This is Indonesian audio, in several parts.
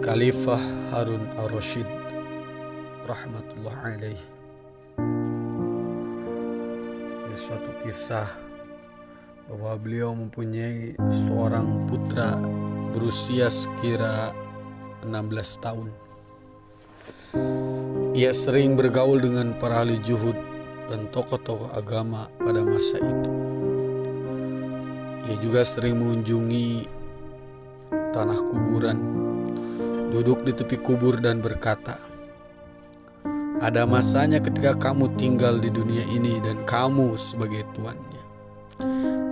Khalifah Harun ar-Rasyid rahmatullah alaih. Di suatu kisah bahwa beliau mempunyai seorang putra berusia sekira 16 tahun. Ia sering bergaul dengan para ahli juhud dan tokoh-tokoh agama pada masa itu. Ia juga sering mengunjungi tanah kuburan, duduk di tepi kubur dan berkata, "Ada masanya ketika kamu tinggal di dunia ini dan kamu sebagai tuannya.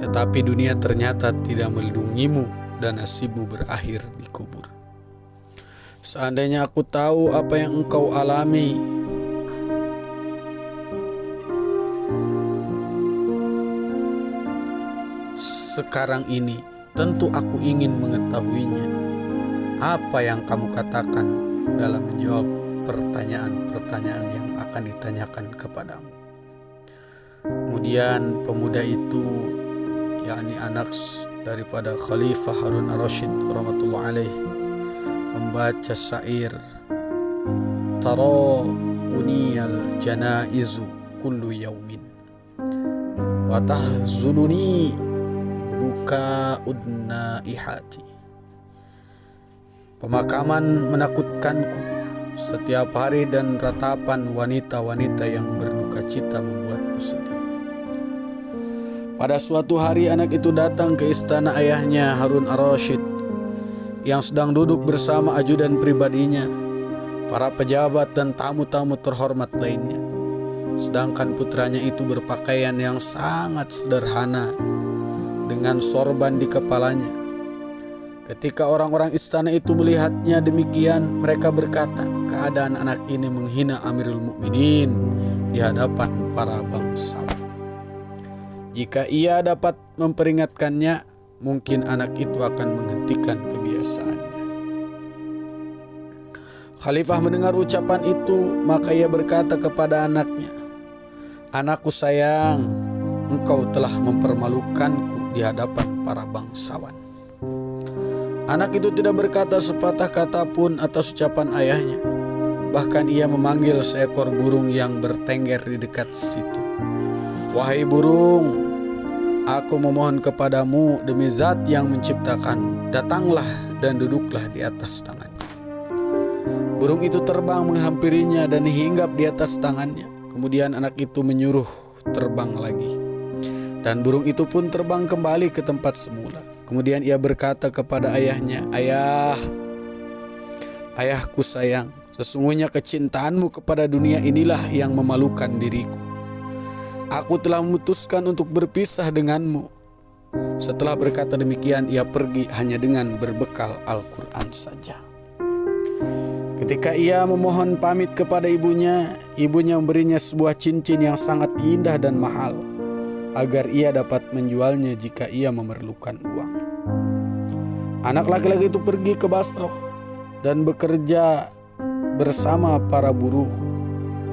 Tetapi dunia ternyata tidak melindungimu dan nasibmu berakhir di kubur. Seandainya aku tahu apa yang engkau alami, sekarang ini, tentu aku ingin mengetahuinya. Apa yang kamu katakan dalam menjawab pertanyaan-pertanyaan yang akan ditanyakan kepadamu?" Kemudian pemuda itu, yakni anak daripada Khalifah Harun ar-Rasyid rahmatullah alaih, membaca syair, "Tara uniyal janaizu kullu yaumin wa tahzununi buka udnaihati." Pemakaman menakutkanku setiap hari dan ratapan wanita-wanita yang berduka cita membuatku sedih. Pada suatu hari anak itu datang ke istana ayahnya Harun ar-Rasyid yang sedang duduk bersama ajudan pribadinya, para pejabat dan tamu-tamu terhormat lainnya. Sedangkan putranya itu berpakaian yang sangat sederhana dengan sorban di kepalanya. Ketika orang-orang istana itu melihatnya demikian, mereka berkata, "Keadaan anak ini menghina Amirul Mukminin di hadapan para bangsawan. Jika ia dapat memperingatkannya, mungkin anak itu akan menghentikan kebiasaannya." Khalifah mendengar ucapan itu, maka ia berkata kepada anaknya, "Anakku sayang, engkau telah mempermalukanku di hadapan para bangsawan." Anak itu tidak berkata sepatah kata pun atas ucapan ayahnya. Bahkan ia memanggil seekor burung yang bertengger di dekat situ. "Wahai burung, aku memohon kepadamu demi zat yang menciptakanmu, datanglah dan duduklah di atas tangannya." Burung itu terbang menghampirinya dan hinggap di atas tangannya. Kemudian anak itu menyuruh terbang lagi, dan burung itu pun terbang kembali ke tempat semula. Kemudian ia berkata kepada ayahnya, Ayahku sayang, sesungguhnya kecintaanmu kepada dunia inilah yang memalukan diriku. Aku telah memutuskan untuk berpisah denganmu." Setelah berkata demikian, ia pergi hanya dengan berbekal Al-Quran saja. Ketika ia memohon pamit kepada ibunya, ibunya memberinya sebuah cincin yang sangat indah dan mahal, agar ia dapat menjualnya jika ia memerlukan uang. Anak laki-laki itu pergi ke Basrah dan bekerja bersama para buruh.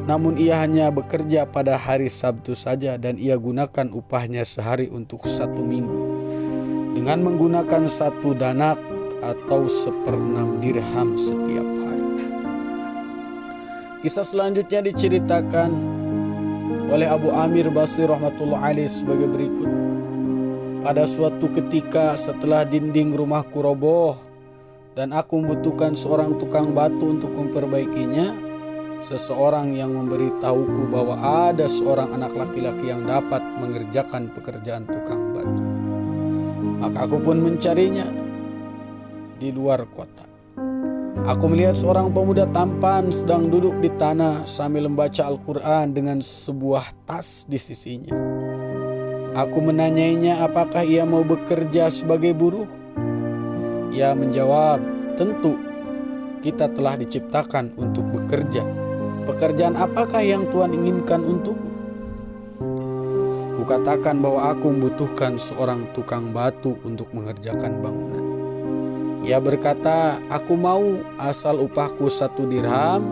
Namun ia hanya bekerja pada hari Sabtu saja, dan ia gunakan upahnya sehari untuk 1 minggu dengan menggunakan 1 danak atau 1/6 dirham setiap hari. Kisah selanjutnya diceritakan oleh Abu Amir Basri rahmatullah alaih sebagai berikut. Pada suatu ketika setelah dinding rumahku roboh dan aku membutuhkan seorang tukang batu untuk memperbaikinya, seseorang yang memberitahuku bahwa ada seorang anak laki-laki yang dapat mengerjakan pekerjaan tukang batu. Maka aku pun mencarinya di luar kota. Aku melihat seorang pemuda tampan sedang duduk di tanah sambil membaca Al-Quran dengan sebuah tas di sisinya. Aku menanyainya apakah ia mau bekerja sebagai buruh. Ia menjawab, "Tentu, kita telah diciptakan untuk bekerja. Pekerjaan apakah yang Tuhan inginkan untukku?" Kukatakan bahwa aku membutuhkan seorang tukang batu untuk mengerjakan bangunan. Ia berkata, "Aku mau asal upahku 1 dirham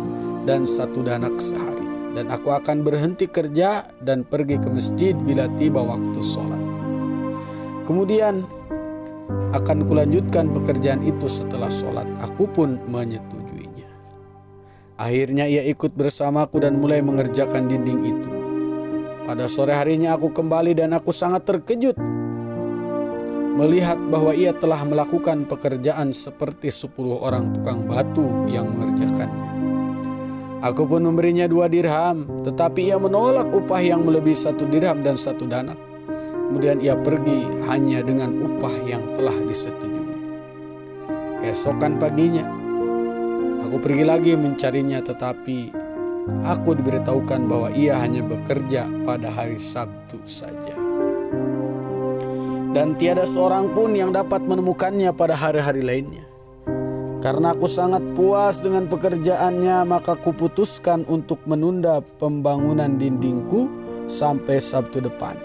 dan 1 danak sehari. Dan aku akan berhenti kerja dan pergi ke masjid bila tiba waktu sholat." Kemudian akan kulanjutkan pekerjaan itu setelah sholat. Aku pun menyetujuinya. Akhirnya ia ikut bersamaku dan mulai mengerjakan dinding itu. Pada sore harinya aku kembali dan aku sangat terkejut melihat bahwa ia telah melakukan pekerjaan seperti 10 orang tukang batu yang mengerjakannya. Aku pun memberinya 2 dirham, tetapi ia menolak upah yang melebihi 1 dirham dan 1 danak. Kemudian ia pergi hanya dengan upah yang telah disetujui. Esokan paginya, aku pergi lagi mencarinya, tetapi aku diberitahukan bahwa ia hanya bekerja pada hari Sabtu saja. Dan tiada seorang pun yang dapat menemukannya pada hari-hari lainnya. Karena aku sangat puas dengan pekerjaannya, maka kuputuskan untuk menunda pembangunan dindingku sampai Sabtu depan.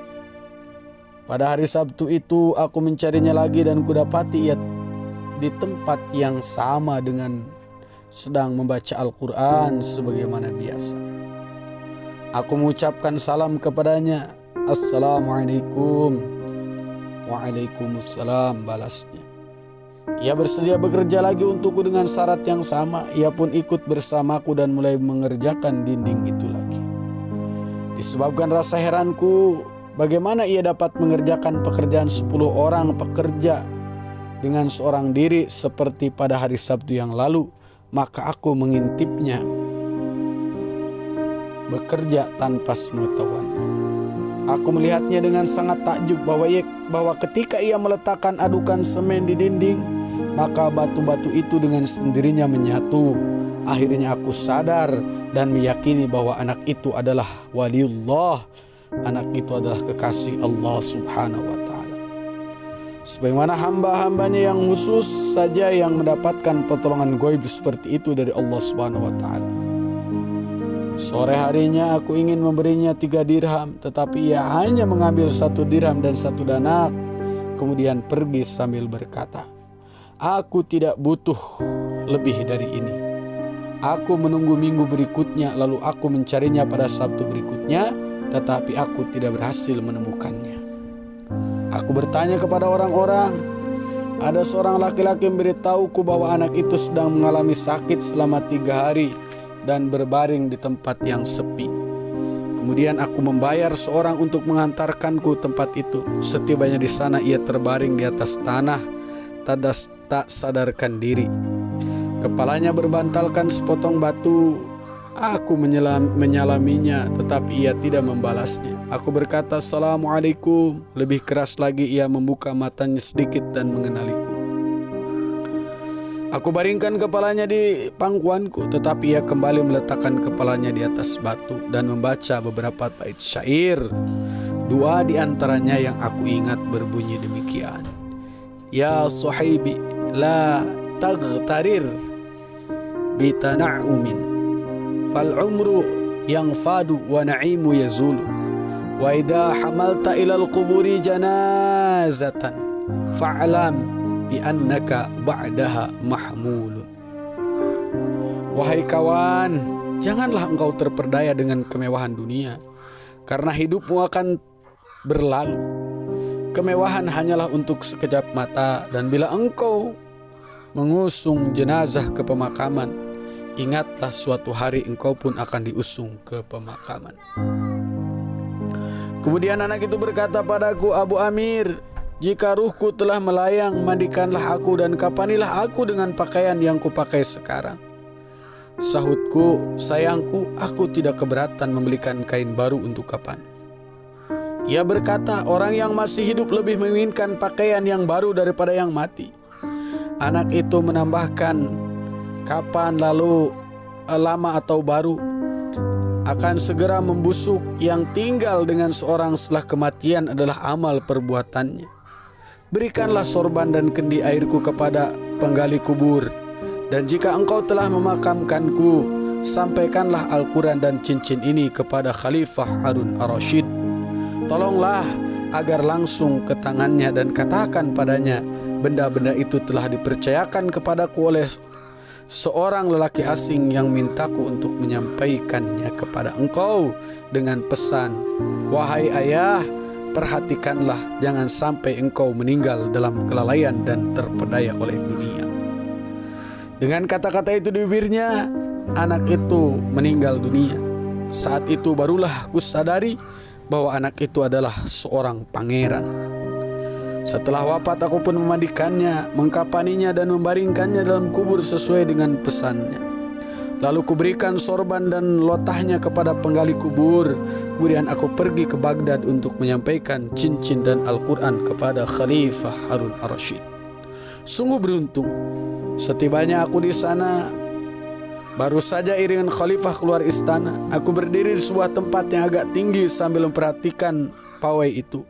Pada hari Sabtu itu aku mencarinya lagi dan kudapati ia di tempat yang sama dengan sedang membaca Al-Quran sebagaimana biasa. Aku mengucapkan salam kepadanya. Assalamualaikum. Waalaikumsalam, balasnya. Ia bersedia bekerja lagi untukku dengan syarat yang sama. Ia pun ikut bersamaku dan mulai mengerjakan dinding itu lagi. Disebabkan rasa heranku, bagaimana ia dapat mengerjakan pekerjaan 10 orang pekerja dengan seorang diri seperti pada hari Sabtu yang lalu, maka aku mengintipnya bekerja tanpa sepengetahuannya. Aku melihatnya dengan sangat takjub bahwa ketika ia meletakkan adukan semen di dinding, maka batu-batu itu dengan sendirinya menyatu. Akhirnya aku sadar dan meyakini bahwa anak itu adalah waliullah. Anak itu adalah kekasih Allah Subhanahu wa ta'ala. Sebagaimana hamba-hambanya yang khusus saja yang mendapatkan pertolongan gaib seperti itu dari Allah Subhanahu wa ta'ala. Sore harinya aku ingin memberinya 3 dirham, tetapi ia hanya mengambil 1 dirham dan 1 danak. Kemudian pergi sambil berkata, aku tidak butuh lebih dari ini. Aku menunggu minggu berikutnya, lalu aku mencarinya pada Sabtu berikutnya, tetapi aku tidak berhasil menemukannya. Aku bertanya kepada orang-orang. Ada seorang laki-laki memberitahuku bahwa anak itu sedang mengalami sakit selama 3 hari dan berbaring di tempat yang sepi. Kemudian aku membayar seorang untuk mengantarkanku tempat itu. Setibanya di sana ia terbaring di atas tanah, tak sadarkan diri. Kepalanya berbantalkan sepotong batu. Aku menyalaminya, tetapi ia tidak membalasnya. Aku berkata, Assalamualaikum. Lebih keras lagi ia membuka matanya sedikit dan mengenaliku. Aku baringkan kepalanya di pangkuanku, tetapi ia kembali meletakkan kepalanya di atas batu dan membaca beberapa bait syair. 2 di antaranya yang aku ingat berbunyi demikian. Ya sahibi la taghtarir bitana'umin fal umru yang fadu wa na'imu yazulu wa idha hamalta ilal quburi janazatan fa'lam bi annaka ba'daha mahmulun. Wahai kawan, janganlah engkau terperdaya dengan kemewahan dunia, karena hidupmu akan berlalu. Kemewahan hanyalah untuk sekejap mata, dan bila engkau mengusung jenazah ke pemakaman, ingatlah suatu hari engkau pun akan diusung ke pemakaman. Kemudian anak itu berkata padaku, Abu Amir, jika ruhku telah melayang, mandikanlah aku dan kapanilah aku dengan pakaian yang kupakai sekarang. Sahutku, sayangku, aku tidak keberatan membelikan kain baru untuk kapan. Ia berkata, orang yang masih hidup lebih menginginkan pakaian yang baru daripada yang mati. Anak itu menambahkan, kapan lalu lama atau baru akan segera membusuk. Yang tinggal dengan seorang setelah kematian adalah amal perbuatannya. Berikanlah sorban dan kendi airku kepada penggali kubur. Dan jika engkau telah memakamkanku, sampaikanlah Al-Quran dan cincin ini kepada Khalifah Harun ar-Rasyid. Tolonglah agar langsung ke tangannya dan katakan padanya, benda-benda itu telah dipercayakan kepadaku oleh seorang lelaki asing yang mintaku untuk menyampaikannya kepada engkau dengan pesan, wahai ayah, perhatikanlah jangan sampai engkau meninggal dalam kelalaian dan terpedaya oleh dunia. Dengan kata-kata itu di bibirnya, anak itu meninggal dunia. Saat itu barulah aku sadari bahwa anak itu adalah seorang pangeran. Setelah wafat aku pun memandikannya, mengkapaninya dan membaringkannya dalam kubur sesuai dengan pesannya. Lalu kuberikan sorban dan lotahnya kepada penggali kubur. Kemudian aku pergi ke Baghdad untuk menyampaikan cincin dan Al-Quran kepada Khalifah Harun ar-Rasyid. Sungguh beruntung, setibanya aku di sana, baru saja iringan Khalifah keluar istana, aku berdiri di sebuah tempat yang agak tinggi sambil memperhatikan pawai itu.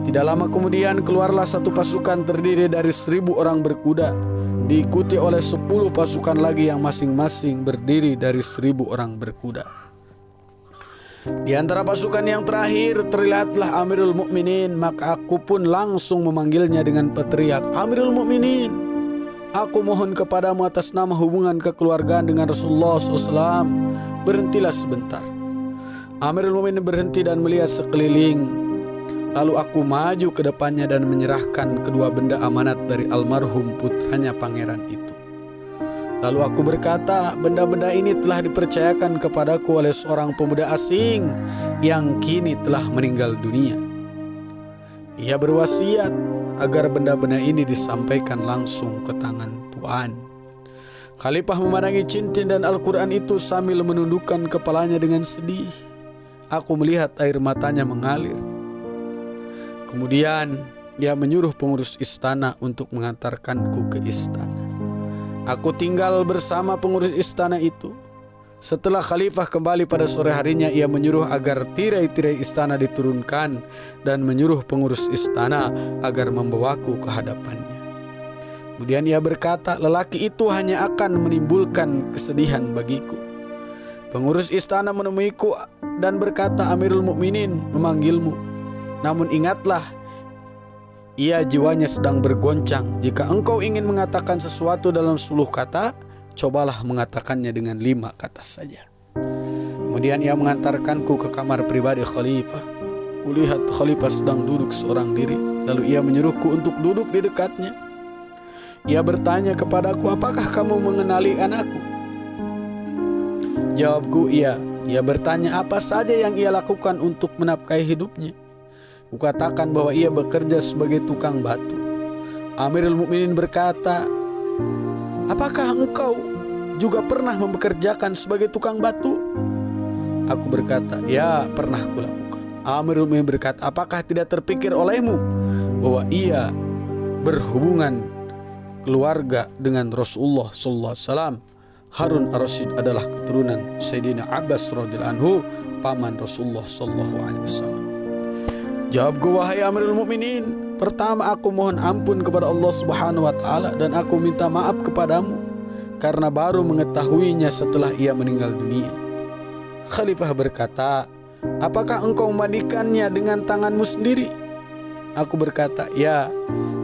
Tidak lama kemudian keluarlah satu pasukan terdiri dari 1.000 orang berkuda, diikuti oleh 10 pasukan lagi yang masing-masing berdiri dari 1.000 orang berkuda. Di antara pasukan yang terakhir terlihatlah Amirul Mukminin, maka aku pun langsung memanggilnya dengan berteriak, "Amirul Mukminin, aku mohon kepadamu atas nama hubungan kekeluargaan dengan Rasulullah SAW, berhentilah sebentar." Amirul Mukminin berhenti dan melihat sekeliling. Lalu aku maju ke depannya dan menyerahkan kedua benda amanat dari almarhum putranya pangeran itu. Lalu aku berkata, benda-benda ini telah dipercayakan kepadaku oleh seorang pemuda asing yang kini telah meninggal dunia. Ia berwasiat agar benda-benda ini disampaikan langsung ke tangan Tuan. Khalifah memandangi cincin dan Al-Quran itu sambil menundukkan kepalanya dengan sedih. Aku melihat air matanya mengalir. Kemudian ia menyuruh pengurus istana untuk mengantarkanku ke istana. Aku tinggal bersama pengurus istana itu. Setelah Khalifah kembali pada sore harinya, ia menyuruh agar tirai-tirai istana diturunkan dan menyuruh pengurus istana agar membawaku ke hadapannya. Kemudian ia berkata, lelaki itu hanya akan menimbulkan kesedihan bagiku. Pengurus istana menemuiku dan berkata, Amirul Mukminin memanggilmu. Namun ingatlah, ia jiwanya sedang bergoncang. Jika engkau ingin mengatakan sesuatu dalam 10 kata, cobalah mengatakannya dengan 5 kata saja. Kemudian ia mengantarkanku ke kamar pribadi Khalifah. Kulihat Khalifah sedang duduk seorang diri. Lalu ia menyuruhku untuk duduk di dekatnya. Ia bertanya kepadaku, apakah kamu mengenali anakku? Jawabku, iya. Ia bertanya apa saja yang ia lakukan untuk menafkahi hidupnya. Kukatakan bahwa ia bekerja sebagai tukang batu. Amirul Mukminin berkata, apakah engkau juga pernah mempekerjakan sebagai tukang batu? Aku berkata, ya pernah kulakukan. Amirul Mukminin berkata, apakah tidak terpikir olehmu bahwa ia berhubungan keluarga dengan Rasulullah SAW? Harun ar-Rasyid adalah keturunan Sayyidina Abbas radhiyallahu anhu, paman Rasulullah SAW. Jawabku, wahai Amirul Mukminin, pertama aku mohon ampun kepada Allah Subhanahu wa taala dan aku minta maaf kepadamu karena baru mengetahuinya setelah ia meninggal dunia. Khalifah berkata, apakah engkau memandikannya dengan tanganmu sendiri? Aku berkata, ya.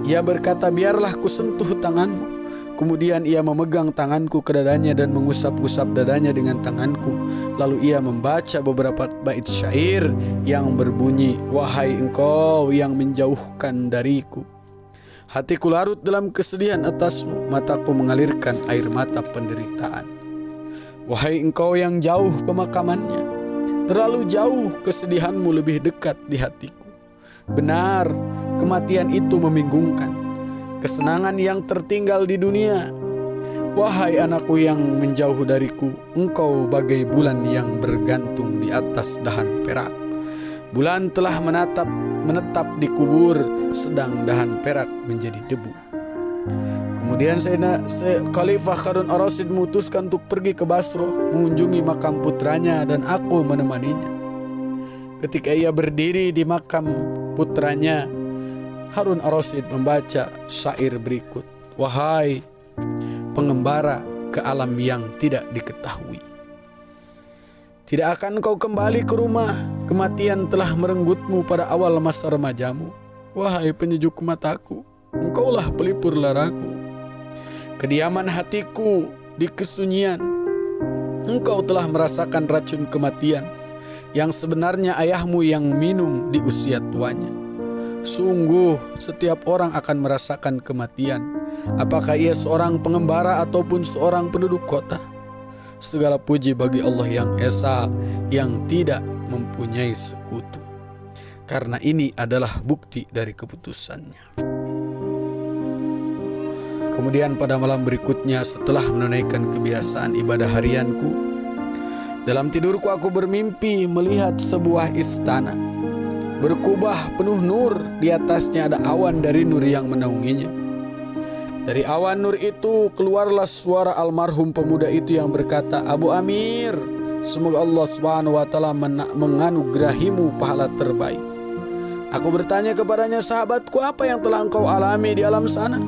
Ia berkata, biarlah ku sentuh tanganmu. Kemudian ia memegang tanganku ke dadanya dan mengusap-usap dadanya dengan tanganku. Lalu ia membaca beberapa bait syair yang berbunyi, wahai engkau yang menjauhkan dariku, hatiku larut dalam kesedihan atasmu, mataku mengalirkan air mata penderitaan. Wahai engkau yang jauh pemakamannya, terlalu jauh kesedihanmu lebih dekat di hatiku. Benar, kematian itu membingungkan. Kesenangan yang tertinggal di dunia. Wahai anakku yang menjauh dariku, engkau bagai bulan yang bergantung di atas dahan perak. Bulan telah menetap di kubur, sedang dahan perak menjadi debu. Kemudian Khalifah Harun ar-Rasyid memutuskan untuk pergi ke Basra, mengunjungi makam putranya dan aku menemaninya. Ketika ia berdiri di makam putranya, Harun ar-Rasyid membaca syair berikut. Wahai pengembara ke alam yang tidak diketahui, tidak akan kau kembali ke rumah. Kematian telah merenggutmu pada awal masa remajamu. Wahai penyejuk mataku, engkaulah pelipur laraku. Kediaman hatiku di kesunyian, engkau telah merasakan racun kematian yang sebenarnya ayahmu yang minum di usia tuanya. Sungguh setiap orang akan merasakan kematian, apakah ia seorang pengembara ataupun seorang penduduk kota. Segala puji bagi Allah yang Esa, yang tidak mempunyai sekutu. Karena ini adalah bukti dari keputusannya. Kemudian pada malam berikutnya setelah menunaikan kebiasaan ibadah harianku, dalam tidurku aku bermimpi melihat sebuah istana berkubah penuh nur, di atasnya ada awan dari nur yang menaunginya. Dari awan nur itu keluarlah suara almarhum pemuda itu yang berkata, "Abu Amir, semoga Allah Subhanahu wa taala menganugerahimu pahala terbaik." Aku bertanya kepadanya, "Sahabatku, apa yang telah engkau alami di alam sana?"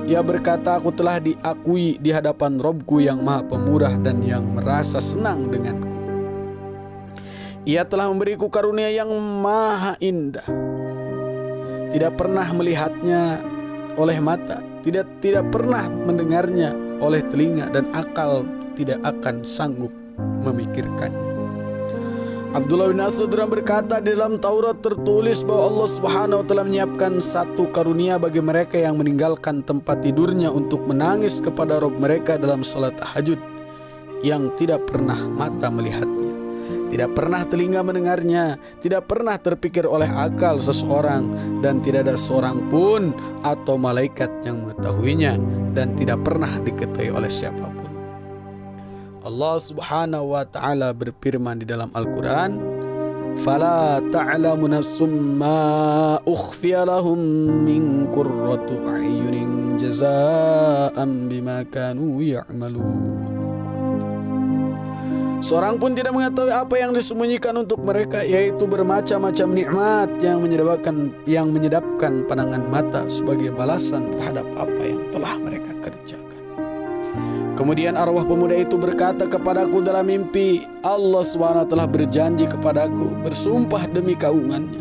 Ia berkata, "Aku telah diakui di hadapan Robku yang maha pemurah dan yang merasa senang denganku. Ia telah memberiku karunia yang maha indah. Tidak pernah melihatnya oleh mata, tidak pernah mendengarnya oleh telinga, dan akal tidak akan sanggup memikirkannya." Abdullah bin Mas'ud berkata, di dalam Taurat tertulis bahwa Allah Subhanahu wa taala menyiapkan satu karunia bagi mereka yang meninggalkan tempat tidurnya untuk menangis kepada Rabb mereka dalam salat tahajud, yang tidak pernah mata melihatnya, tidak pernah telinga mendengarnya, tidak pernah terpikir oleh akal seseorang, dan tidak ada seorang pun atau malaikat yang mengetahuinya, dan tidak pernah diketahui oleh siapapun. Allah Subhanahu wa taala berfirman di dalam Al-Qur'an, "Fala ta'lamu nafsum ma ukhfiya lahum min qurrati a'yunin jazaa'an bima kanu ya'malun." Seorang pun tidak mengetahui apa yang disembunyikan untuk mereka, yaitu bermacam-macam nikmat yang menyedapkan pandangan mata sebagai balasan terhadap apa yang telah mereka kerjakan. Kemudian arwah pemuda itu berkata kepadaku dalam mimpi, Allah SWT telah berjanji kepadaku, bersumpah demi keagungannya,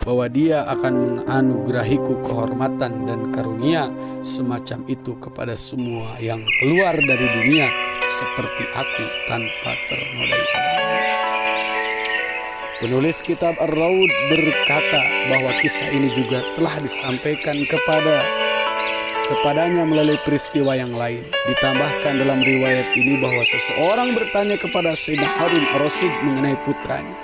bahwa dia akan menganugerahiku kehormatan dan karunia semacam itu kepada semua yang keluar dari dunia seperti aku tanpa ternodai agama. Penulis kitab Ar-Raud berkata bahwa kisah ini juga telah disampaikan kepadanya melalui peristiwa yang lain. Ditambahkan dalam riwayat ini bahwa seseorang bertanya kepada Sayyidina Harun ar-Rasyid mengenai putranya.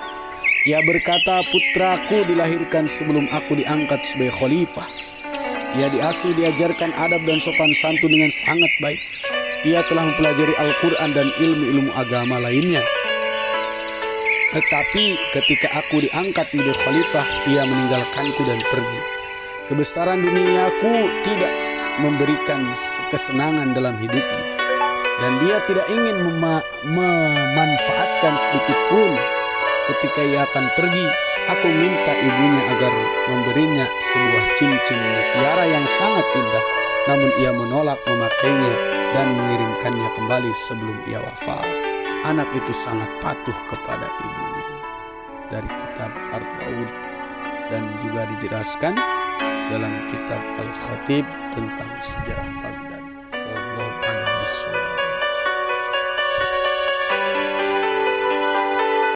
Ia berkata, "Putraku dilahirkan sebelum aku diangkat sebagai khalifah. Ia diasuh, diajarkan adab dan sopan santun dengan sangat baik. Ia telah mempelajari Al-Quran dan ilmu-ilmu agama lainnya. Tetapi ketika aku diangkat menjadi khalifah, ia meninggalkanku dan pergi. Kebesaran duniaku tidak memberikan kesenangan dalam hidupnya, dan dia tidak ingin memanfaatkan sedikit pun. Ketika ia akan pergi, aku minta ibunya agar memberinya sebuah cincin mutiara yang sangat indah, namun ia menolak memakainya dan mengirimkannya kembali sebelum ia wafat. Anak itu sangat patuh kepada ibunya." Dari kitab Ar-Raud, dan juga dijelaskan dalam kitab Al-Khatib tentang sejarah Baghdad. Allah